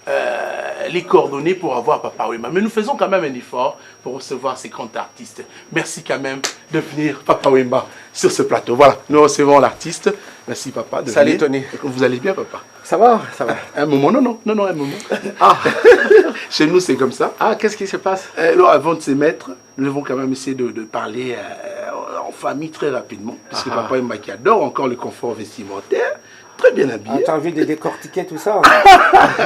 les coordonnées pour avoir Papa Wemba. Mais nous faisons quand même un effort pour recevoir ces grands artistes. Merci quand même de venir, Papa Wemba, sur ce plateau. Voilà, nous recevons l'artiste. Merci, Papa. De Salut, venir. Tony. Vous allez bien, Papa? Ça va, ça va. Un moment, non, un moment. Ah, Chez nous, c'est comme ça. ah qu'est-ce qui se passe? Alors, avant de se mettre, nous devons quand même essayer de parler en famille très rapidement. Puisque Papa Wemba qui adore encore le confort vestimentaire, très bien habillé. T'as envie de décortiquer tout ça?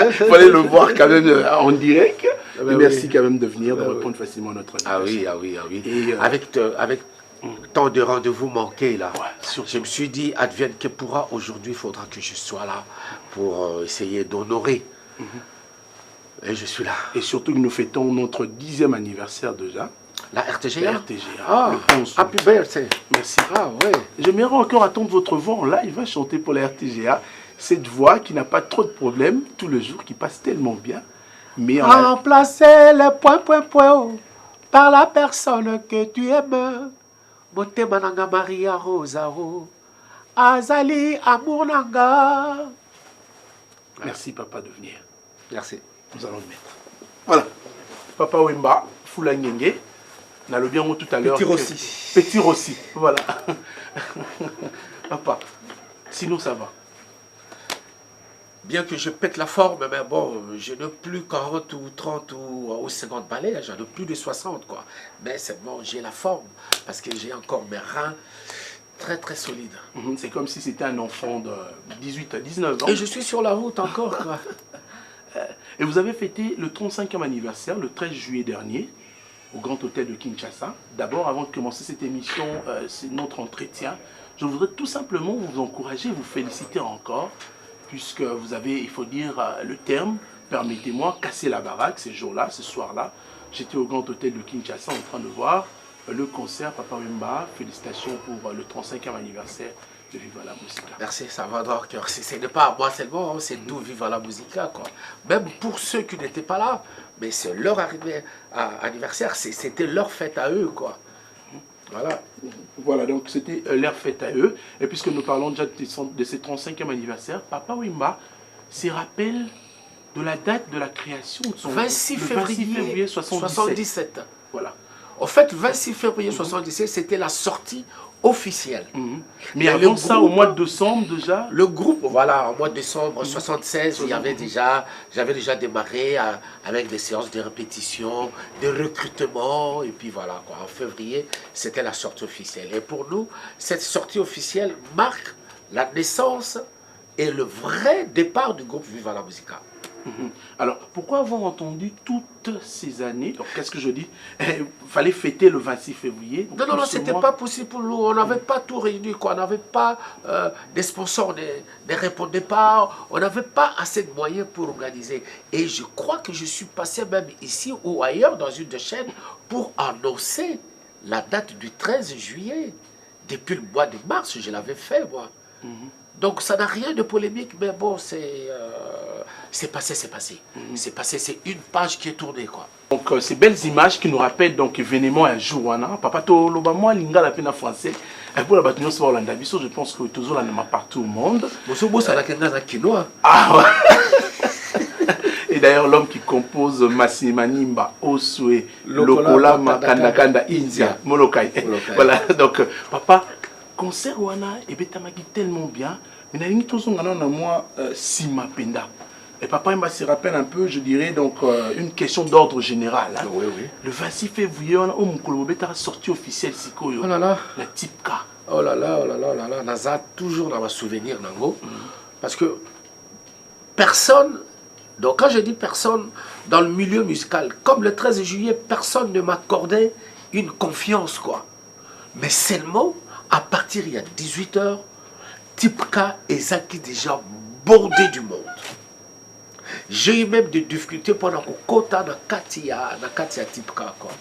Il fallait le voir quand même en direct. Ben Et merci oui. quand même de venir, de Ben répondre facilement à notre Ah invitation. oui, ah oui, ah oui. Et, avec tant de rendez-vous manqués là, Ouais, surtout. je me suis dit, advienne que pourra, aujourd'hui, il faudra que je sois là pour essayer d'honorer. Et je suis là. Et surtout que nous fêtons notre 10e anniversaire déjà. La RTGA? La RTGA, Ah, le 11 août. happy birthday. Merci. Ah ouais. J'aimerais encore attendre votre voix en live, hein, chanter pour la RTGA. Cette voix qui n'a pas trop de problèmes tout le jour, qui passe tellement bien. Mais Remplacer le point par la personne que tu aimes. Motema nanga Maria Rosao. Azali amour nanga. merci, Papa, de venir. Merci. Nous allons le mettre. Voilà. Papa Wemba, Fula Ngenge. On a le bien mot tout à l'heure. Petit que- Rossi. Petit Rossi. Voilà. Papa, sinon ça va. Bien que je pète la forme, mais bon, je n'ai plus 40 ou 30 ou 50 balais, j'en ai plus de 60, quoi. Mais c'est bon, j'ai la forme, parce que j'ai encore mes reins très très solides. C'est comme si c'était un enfant de 18 à 19 ans. Et je suis sur la route encore, quoi. Et vous avez fêté le 35e anniversaire le 13 juillet dernier au Grand Hôtel de Kinshasa. D'abord, avant de commencer cette émission, c'est notre entretien. Je voudrais tout simplement vous encourager, vous féliciter encore, puisque vous avez, il faut dire le terme, permettez-moi, casser la baraque ce jour-là, ce soir-là. J'étais au Grand Hôtel de Kinshasa en train de voir le concert Papa Wemba. Félicitations pour le 35e anniversaire de Viva la Musica. Merci, ça va dans le cœur. Ce n'est pas à moi seulement, hein, c'est nous, Viva la Musica, quoi. Même pour ceux qui n'étaient pas là, mais c'est leur anniversaire, c'était leur fête à eux, quoi. Voilà. Voilà, donc c'était leur fête à eux. Et puisque nous parlons déjà de ce 35e anniversaire, Papa Wemba se rappelle de la date de la création de son 26 le février 77. 77. Voilà. En fait, 26 février 77, c'était la sortie officielle. Mais Et avant le ça, groupe- au mois de décembre déjà, Le groupe, voilà, en mois de décembre 76, j'avais déjà démarré avec des séances de répétition, de recrutement, et puis voilà, quoi. En février, c'était la sortie officielle. Et pour nous, cette sortie officielle marque la naissance et le vrai départ du groupe Viva la Musica. alors pourquoi avoir entendu toutes ces années, donc qu'est-ce que je dis, il fallait fêter le 26 février. donc Non, tout ce c'était mois. pas possible pour nous. On n'avait pas tout réuni, quoi. On n'avait pas des sponsors, ne répondaient pas. On n'avait pas assez de moyens pour organiser. Et je crois que je suis passé même ici ou ailleurs dans une des chaînes pour annoncer la date du 13 juillet. Depuis le mois de mars, je l'avais fait, moi. Donc ça n'a rien de polémique, mais bon, c'est passé, c'est passé. C'est passé, c'est une page qui est tournée, quoi. Donc ces belles images qui nous rappellent donc événement un jour wana papa to loba moi lingala pena français et pour la bâtiment sur Hollande je pense que toujours là partout au monde. Ah ouais. Et d'ailleurs l'homme qui compose Massima Nimba Oswe Lokola Makanda Kanda India Molokai. Voilà donc papa concert wana et betamaki tellement bien mais nalingi tozongana na moi Sima Penda. Et Papa Wemba se rappelle un peu, je dirais, donc une question d'ordre général. Hein. Oui, oui. Le 26 février, on a une sortie officielle, Oh là là. la type K. Oh là là, oh là là, oh là là. Naza toujours dans ma souvenir, Nango. Parce que personne, donc quand je dis personne, dans le milieu musical, comme le 13 juillet, personne ne m'accordait une confiance, quoi. Mais seulement, à partir il y a 18 h, type K et Zaki déjà bordé du monde. J'ai eu même des difficultés pendant que Kota na Katia type K, quoi.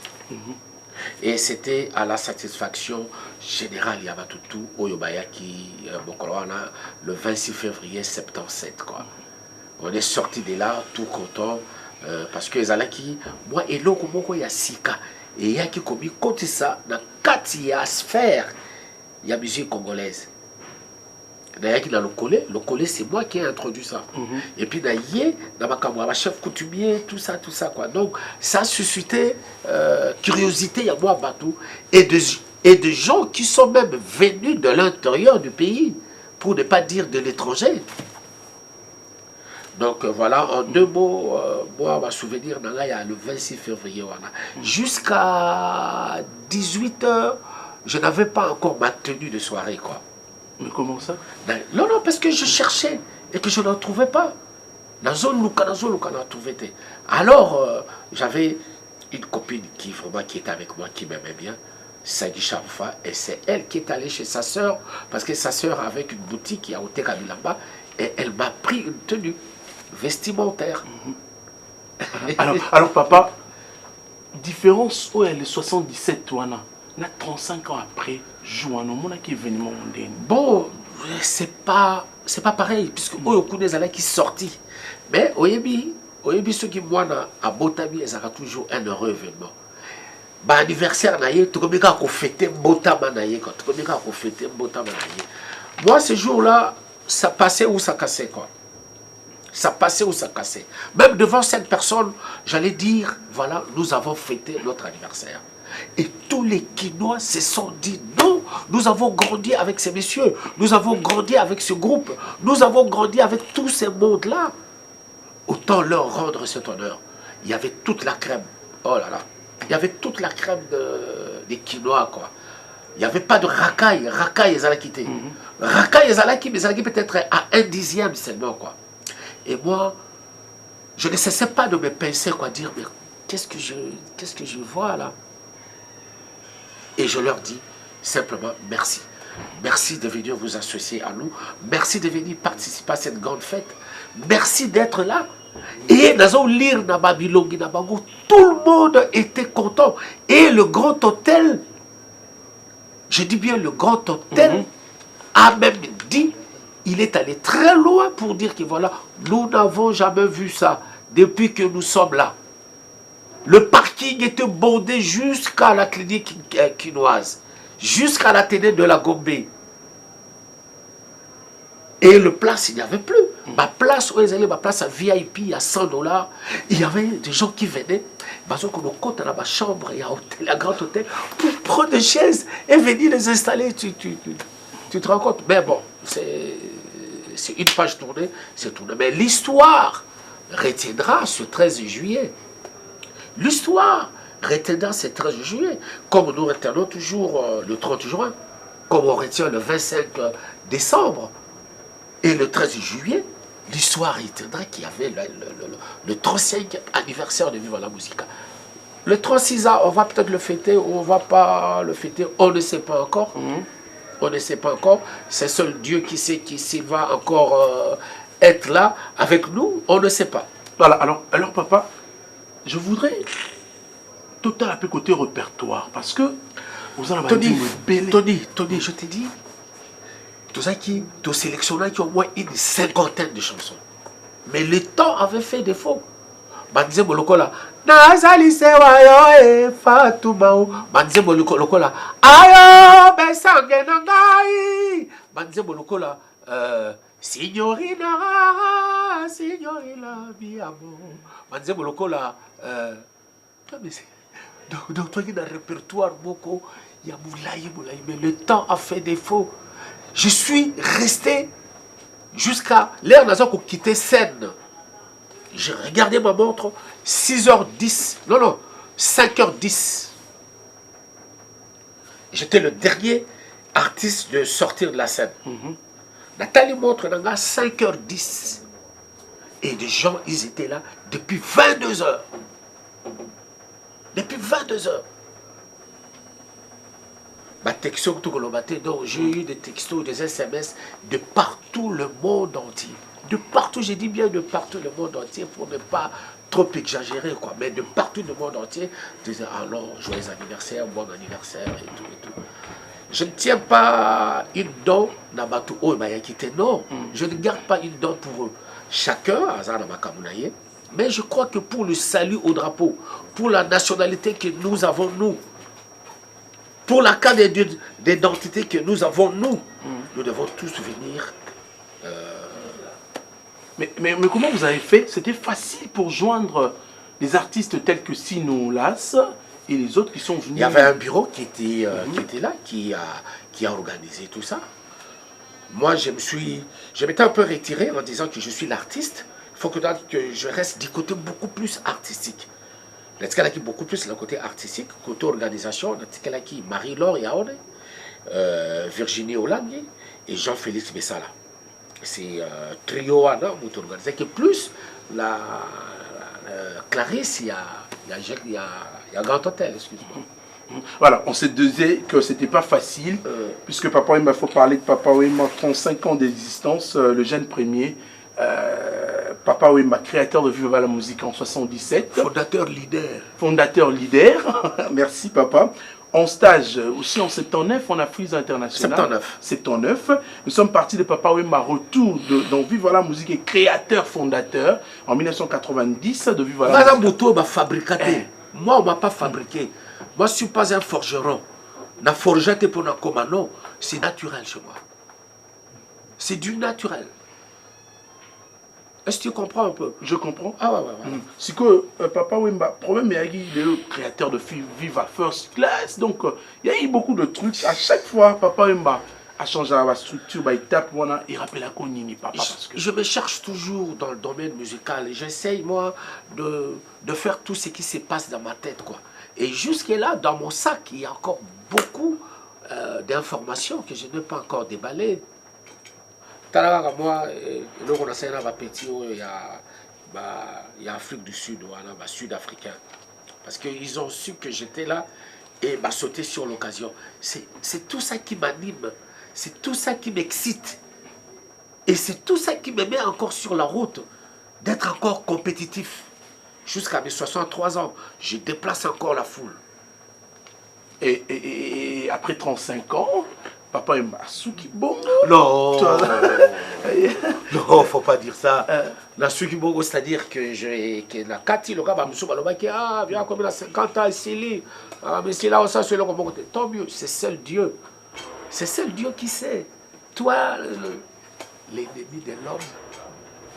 Et c'était à la satisfaction générale. Il y avait tout Oyobayaki, Bokoloana, le 26 février 77, quoi. On est sorti de là tout content parce que Zalaki, moi et l'autre, il y a Sika. Et il y a qui commis contre ça, dans Katia sphère, il y a musique congolaise. Nayaki dans le collet, c'est moi qui ai introduit ça. Et puis naïe, dans ma chef coutumier, tout ça quoi. Donc ça a suscité curiosité, il y a moi bateau et de gens qui sont même venus de l'intérieur du pays, pour ne pas dire de l'étranger. Donc voilà, en 2 mots, moi, ma souvenir, il y a le 26 février. Voilà. Jusqu'à 18 h, je n'avais pas encore ma tenue de soirée, quoi. Mais comment ça? Non, parce que je cherchais et que je n'en trouvais pas. Dans zone Luka, trouvé. Alors, j'avais une copine qui était avec moi, qui m'aimait bien, Sagi Charoufa, et c'est elle qui est allée chez sa sœur, parce que sa sœur avait une boutique à Ote Kabilamba, et elle m'a pris une tenue vestimentaire. Alors papa, différence où elle est 77 toi, 35 ans après, jouant au monde qui est venu mondaine. Bon, c'est pas pareil, puisque Oyokune Zala qui sorti. Mais Oyebi, ceux qui moi à Botami, ils auront toujours un heureux événement. Bah anniversaire naïe, tu connais qu'on fêter Botama naïe, quand tu connais qu'on fêter Botama naïe. Moi ce jour-là, ça passait ou ça cassait quoi. Ça passait ou ça cassait. Même devant cette personne, j'allais dire, voilà, nous avons fêté notre anniversaire. Et tous les Quinois se sont dit, non, nous avons grandi avec ces messieurs, nous avons grandi avec ce groupe, nous avons grandi avec tous ces mondes-là. Autant leur rendre cet honneur. Il y avait toute la crème. Oh là là. Il y avait toute la crème des Quinois, quoi. Il n'y avait pas de racaille. Racaille, ils allaient quitter. Racaille, ils allaient quitter, peut-être à 1/10 seulement, quoi. Et moi, je ne cessais pas de me pincer, quoi, dire, mais qu'est-ce que je vois là? Et je leur dis simplement merci. Merci de venir vous associer à nous. Merci de venir participer à cette grande fête. Merci d'être là. Et dans lire na Babilongi, na Bango, tout le monde était content. Et le grand hôtel, je dis bien le grand hôtel, a même dit, il est allé très loin pour dire que voilà, nous n'avons jamais vu ça depuis que nous sommes là. Le parking était bondé jusqu'à la clinique quinoise, jusqu'à la télé de la Gombe. Et le place, il n'y avait plus. Ma place, où ils allaient, ma place à VIP à 100 $, il y avait des gens qui venaient, parce qu'on compte dans ma chambre, il y a un grand hôtel, pour prendre des chaises et venir les installer. Tu te rends compte? Mais bon, c'est une page tournée, c'est tourné. Mais l'histoire retiendra ce 13 juillet. L'histoire retiendra ce 13 juillet, comme nous retiendrons toujours le 30 juin, comme on retient le 25 décembre. Et le 13 juillet, l'histoire retiendra qu'il y avait le 35e anniversaire de Viva la Musica. Le 36 ans, on va peut-être le fêter ou on ne va pas le fêter, on ne sait pas encore. On ne sait pas encore. C'est seul Dieu qui sait s'il va encore être là avec nous, on ne sait pas. Voilà, alors papa, je voudrais total un peu côté répertoire, parce que vous en avez dit, Tony, je t'ai dit, tout ça qui te sélectionné qui au moins une 50aine de chansons. Mais le temps avait fait défaut. Banze Molokola, Nazali Sewayo e Fatumao. Banze Molokola, Ayo Besange Nangai. Banze Molokola, Signorina, Biamo. Banze Molokola, donc toi qui as un répertoire beaucoup, il y a Moulaye, mais le temps a fait défaut. Je suis resté jusqu'à l'heure où quitter scène. J'ai regardé ma montre, 6h10, non, 5h10. J'étais le dernier artiste de sortir de la scène. Nathalie montre 5h10. Et des gens, ils étaient là depuis 22h. Depuis 22h. Donc j'ai eu des textos, des SMS de partout le monde entier. De partout, j'ai dit bien de partout le monde entier pour ne pas trop exagérer, quoi. Mais de partout le monde entier, ils disaient, alors, joyeux anniversaire, bon anniversaire, et tout, et tout. Je ne tiens pas une don, non, je ne garde pas une don pour eux. Chacun, mais je crois que pour le salut au drapeau, pour la nationalité que nous avons, nous, pour la carte d'identité que nous avons, nous devons tous venir Mais comment vous avez fait? C'était facile pour joindre les artistes tels que Sino Las et les autres qui sont venus. Il y avait un bureau qui était là, qui a organisé tout ça. Moi, je m'étais un peu retiré en disant que je suis l'artiste. Il faut que je reste du côté beaucoup plus artistique. Qui beaucoup plus le côté artistique, côté organisation, qui Marie-Laure Yaone, Virginie Olangi et Jean-Félix Bessala. C'est trio organisé qui plus la Clarisse, il y a Grand Hôtel, excuse-moi. Voilà, on se disait que c'était pas facile, puisque Papa Wemba, il faut parler de Papa Wemba, 35 ans d'existence, le jeune premier. Papa Wemba, créateur de Viva la musique en 77. Fondateur leader. Fondateur leader, merci papa. En stage aussi en 79 en Afrique internationale. 79. Nous sommes partis de Papa Wemba, retour dans Viva la musique et créateur fondateur en 1990 de Viva la musique. Moi, on ne m'a pas fabriqué. Moi, je ne suis pas un forgeron. La forgette pour la commando, c'est naturel chez moi. C'est du naturel. Est-ce que tu comprends un peu? Je comprends. Ah ouais. C'est que Papa Wemba, problème, il est le créateur de Viva First Class. Donc, il y a eu beaucoup de trucs. À chaque fois, Papa Wemba a changé la structure, étape, il rappelle à Konini, papa. Parce que... Je me cherche toujours dans le domaine musical. J'essaye, moi, de faire tout ce qui se passe dans ma tête, quoi. Et jusque-là, dans mon sac, il y a encore beaucoup d'informations que je n'ai pas encore déballées. Moi, on a petit, il y a Afrique du Sud, sud-africain. Parce qu'ils ont su que j'étais là et m'a sauté sur l'occasion. C'est tout ça qui m'anime, c'est tout ça qui m'excite. Et c'est tout ça qui me met encore sur la route d'être encore compétitif. Jusqu'à mes 63 ans, je déplace encore la foule. Et après 35 ans, Papa Wemba, Suki Bongo. Non, non, faut pas dire ça. La Suki Bongo, c'est-à-dire que la Kati, le gars, viens comme il a 50 ans, ici, mais c'est là, ça, c'est là, tant mieux, c'est seul Dieu. C'est seul Dieu qui sait. Toi, l'ennemi de l'homme,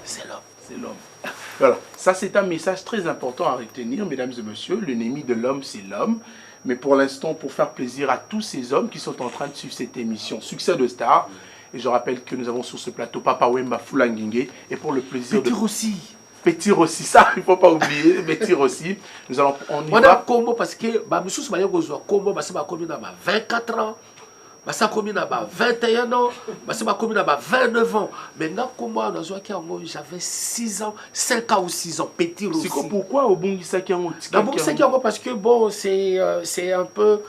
c'est l'homme. C'est l'homme. Voilà, ça c'est un message très important à retenir, mesdames et messieurs. L'ennemi de l'homme, c'est l'homme. Mais pour l'instant, pour faire plaisir à tous ces hommes qui sont en train de suivre cette émission Succès de Star, et je rappelle que nous avons sur ce plateau Papa Wemba Fulangingue, et pour le plaisir Petit Rossi. Petit Rossi, ça, il ne faut pas oublier, Petit Rossi. Nous allons, on y va. va. Combo parce que, Combo, c'est 24 ans. Ça commune à 21 ans, ça commune à 29 ans. Maintenant, comment j'avais 6 ans, 5 ans ou 6 ans, Petit Rossi. C'est pourquoi au Bungisaki parce que bon, c'est un peu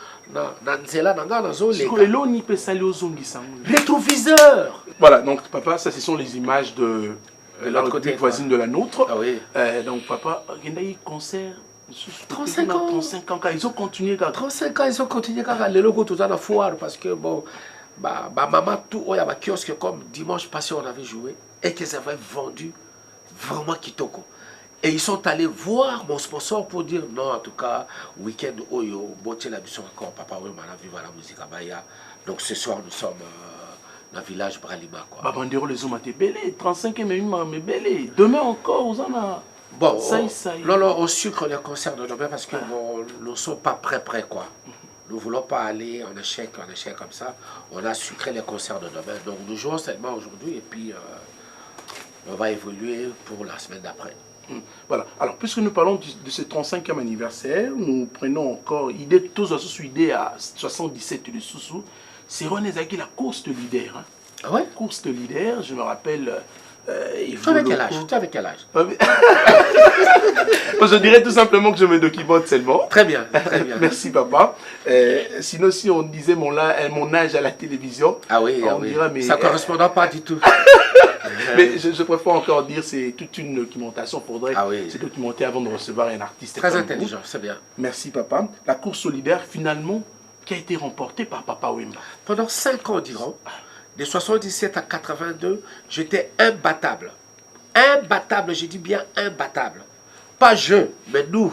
rétroviseur. Voilà, donc papa, ça ce sont les images de la République voisine de la nôtre. Ah oui. Donc papa, il y a eu concert. 35 ans. 35 ans, ils ont continué. 35 ans, ils ont continué quand les logos tout à la foire parce que bon, maman tout, il y a un kiosque comme dimanche passé on avait joué et qu'ils avaient vendu vraiment kitoko. Et ils sont allés voir mon sponsor pour dire non, en tout cas, week-end, oyo, botte la mission encore, papa, oui, on a vu la musique à Baya. Donc ce soir, nous sommes dans le village Bralima. Bandero, les hommes étaient belés, 35 et mais belés. Demain encore, vous en avez. Bon, non, on sucre les concerts de demain parce que nous ne sommes pas prêts, quoi. Nous ne voulons pas aller en échec comme ça. On a sucré les concerts de demain. Donc nous jouons seulement aujourd'hui et puis on va évoluer pour la semaine d'après. Voilà. Alors, puisque nous parlons de ce 35e anniversaire, nous prenons encore idée, tous sous idée à 77 de Soussou. C'est René Zaki, la course de leader. Hein. Ah ouais? Course de leader, je me rappelle. Tu avais quel âge? Tu avais quel âge? Je dirais tout simplement que je me documente seulement. Très bien, très bien. Merci papa. Sinon, si on disait mon âge à la télévision, on dirait, mais ça ne correspond pas du tout. Mais je préfère encore dire c'est toute une documentation. Il faudrait se documenter avant de recevoir un artiste. Très intelligent, c'est bien. Merci papa. La course solidaire, finalement, qui a été remportée par Papa Wemba. Pendant 5 ans environ, de 77 à 82, j'étais imbattable. Imbattable, je dis bien imbattable. Pas je, mais nous.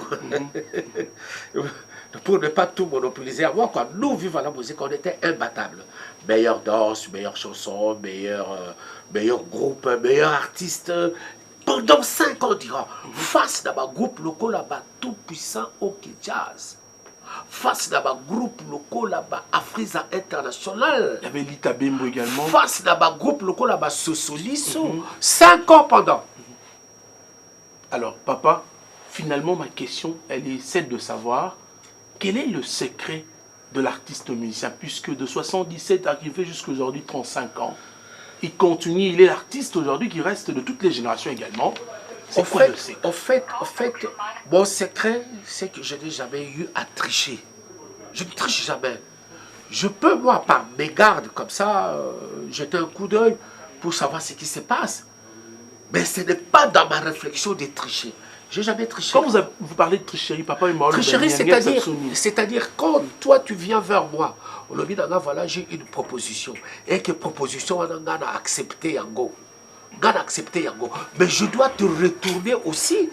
pour ne pas tout monopoliser à moi, quand nous vivons la musique, on était imbattables. Meilleure danse, meilleure chanson, meilleur groupe, meilleur artiste. Pendant 5 ans, on dira, face à un groupe local là-bas, tout puissant au Jazz. Face à un groupe local là-bas, Afriza International. Il y avait Lita Bembo également. Face à un groupe local là-bas, Sosoliso. 5 ans pendant. Alors, papa, finalement, ma question, elle est celle de savoir quel est le secret de l'artiste musicien, puisque de 77 arrivé jusqu'à aujourd'hui, 35 ans, il continue, il est l'artiste aujourd'hui qui reste de toutes les générations également. C'est quoi le secret? En fait, mon secret, c'est que je n'ai jamais eu à tricher. Je ne triche jamais. Je peux, moi, par mégarde, comme ça, jeter un coup d'œil pour savoir ce qui se passe. Mais ce n'est pas dans ma réflexion de tricher. Je n'ai jamais triché. Quand vous parlez de tricherie, papa et moi, tricherie, c'est-à-dire quand toi tu viens vers moi, on dit voilà, j'ai une proposition. Et que proposition, on a accepté Yango. On a accepté Yango. Mais je dois te retourner aussi,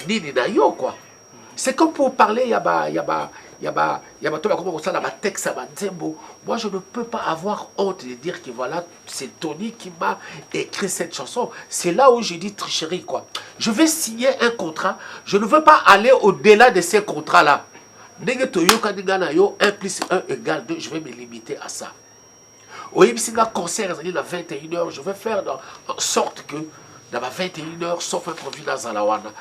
Nini Nayo, quoi. C'est comme pour parler, texte. Moi, je ne peux pas avoir honte de dire que voilà, c'est Tony qui m'a écrit cette chanson. C'est là où j'ai dit tricherie, quoi. Je vais signer un contrat. Je ne veux pas aller au-delà de ces contrats-là. 1 plus 1 égale 2, je vais me limiter à ça. Oui, si un concert, à 21h, je vais faire en sorte que dans ma 21h, sauf un produit dans Zalawana.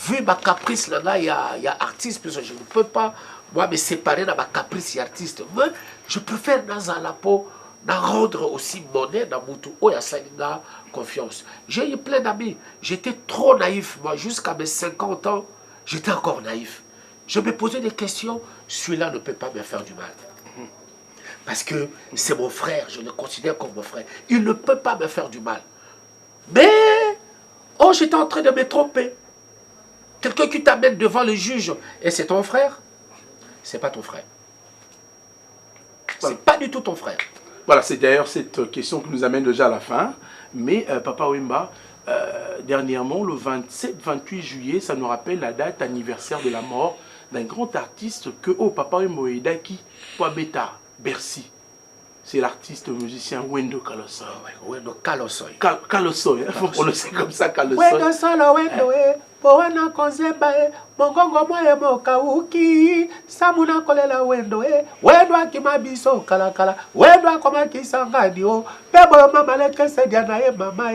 Vu ma caprice, là, il y a artiste, parce que je ne peux pas, moi, me séparer dans ma caprice et artiste. Mais je préfère dans Zalapo, rendre aussi monnaie dans Moutou, où il y a confiance. J'ai eu plein d'amis. J'étais trop naïf, moi, jusqu'à mes 50 ans, j'étais encore naïf. Je me posais des questions, celui-là ne peut pas me faire du mal. Parce que c'est mon frère, je le considère comme mon frère. Il ne peut pas me faire du mal. Mais, oh, j'étais en train de me tromper. Quelqu'un qui t'amène devant le juge, et c'est ton frère? C'est pas ton frère. C'est pas du tout ton frère. Voilà, c'est d'ailleurs cette question qui nous amène déjà à la fin. Mais, Papa Wemba, dernièrement, le 27-28 juillet, ça nous rappelle la date anniversaire de la mort d'un grand artiste que, Papa Wemba Edaki, Poabeta, Bercy. C'est l'artiste musicien Wendo Kalosoy. Wendo Kalosoy. Kalosoy, on le sait comme ça, Kalosoy. Wendo solo, Wendo, Powana Konzemba, Mongongo Moye Mokauki, Samuna Kolela Wendo, Wendo Akimabiso Kalakala, Wendo Akomaki Sangadio, Pebo Mama Leke Sediana Mama,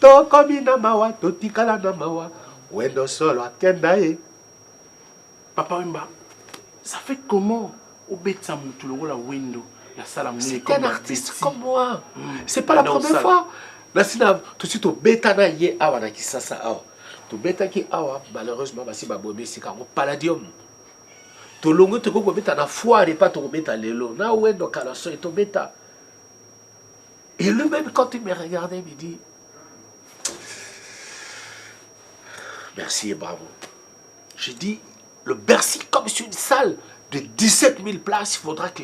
Tokomina Mawa, Totikala Namawa, Wendo solo, Akenda. Papa Wemba, ça fait comment au Betsa Moutoulo la Wendo? C'est un artiste comme moi. C'est pas la première fois. Tout de suite, au bétana yé awa na kisasa awa. Tout béta qui awa, malheureusement, si ma bobé, c'est quand on palladium. Tout longo, tu peux mettre na foire et pas ton béta lélo. Na oué, donc à la soie, ton béta. Et lui-même, quand il me regardait, il me dit merci et bravo. J'ai dit, le Bercy, comme sur une salle de 17 000 places, il faudra que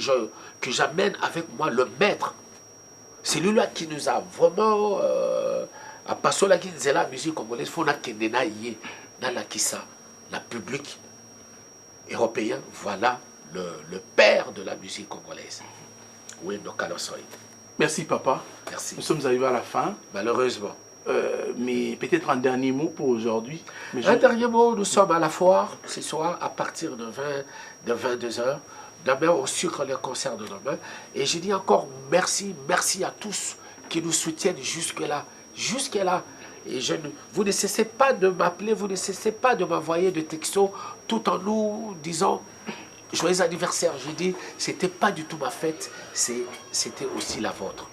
j'amène avec moi le maître. C'est lui-là qui nous a vraiment... à passer là qui disait la musique congolaise, il faut qu'il dans la Kissa, la public européen, voilà le père de la musique congolaise. Oui, donc alors, merci papa. Merci. Nous sommes arrivés à la fin. Malheureusement. Mais peut-être un dernier mot pour aujourd'hui. Dernier mot, nous sommes à la foire ce soir à partir de 22h. Demain, on sucre les concerts de demain. Et je dis encore merci à tous qui nous soutiennent jusque-là. Jusque-là. Et vous ne cessez pas de m'appeler, vous ne cessez pas de m'envoyer des textos tout en nous disant joyeux anniversaire. Je dis, c'était pas du tout ma fête, c'était aussi la vôtre.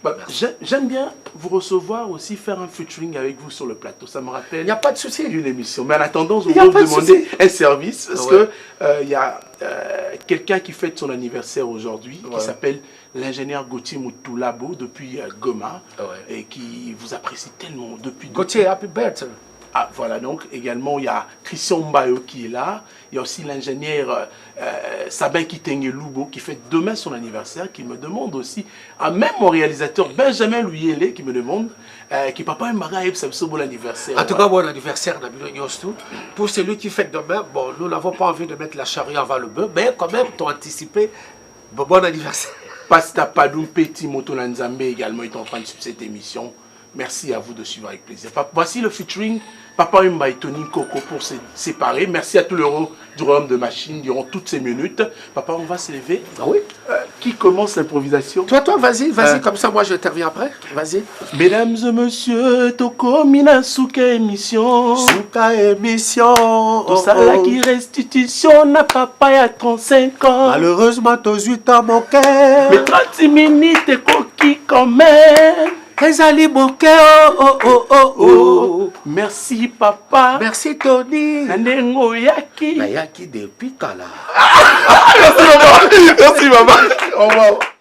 Bah, j'aime bien vous recevoir aussi, faire un featuring avec vous sur le plateau. Ça me rappelle. Il n'y a pas de souci. Une émission. Mais en attendant, je vais vous demander un service. Parce que il y a quelqu'un qui fête son anniversaire aujourd'hui, qui s'appelle l'ingénieur Gauthier Moutoulabo depuis Goma, et qui vous apprécie tellement depuis. Gauthier, happy birthday. Ah, voilà, donc également il y a Christian Mbayo qui est là. Il y a aussi l'ingénieur Sabin Kitenge Lubo qui fait demain son anniversaire, qui me demande aussi, même mon réalisateur Benjamin Luyele qui me demande, qui papa Mbaga et c'est bon anniversaire. En tout cas, bon anniversaire, pour celui qui fête demain, bon, nous n'avons pas envie de mettre la charrue avant le bœuf, mais quand même, t'ont anticipé. Bon anniversaire. Pasta Padoum Petit Moto Lanzambe également est en train de suivre cette émission. Merci à vous de suivre avec plaisir. Voici le featuring Papa Umba et Tony Coco pour se séparer. Merci à tout l'euro du royaume de machine durant toutes ces minutes. Papa, on va se lever. Ah oui. Qui commence l'improvisation? Toi, vas-y, comme ça, moi je t'interviens après. Vas-y. Mesdames et messieurs, Toko Mina Souka émission. Souka émission. Tout ça là qui restitution n'a papa il y a 35 ans. Malheureusement, t'as 8 ans, mon cœur. Mais 30 minutes et coquille quand même. Ezali mon cœur, oh. Merci papa. Merci Tony. Nandengo yaki. Na yaki depuis Kala. Merci maman. Merci maman. Au revoir.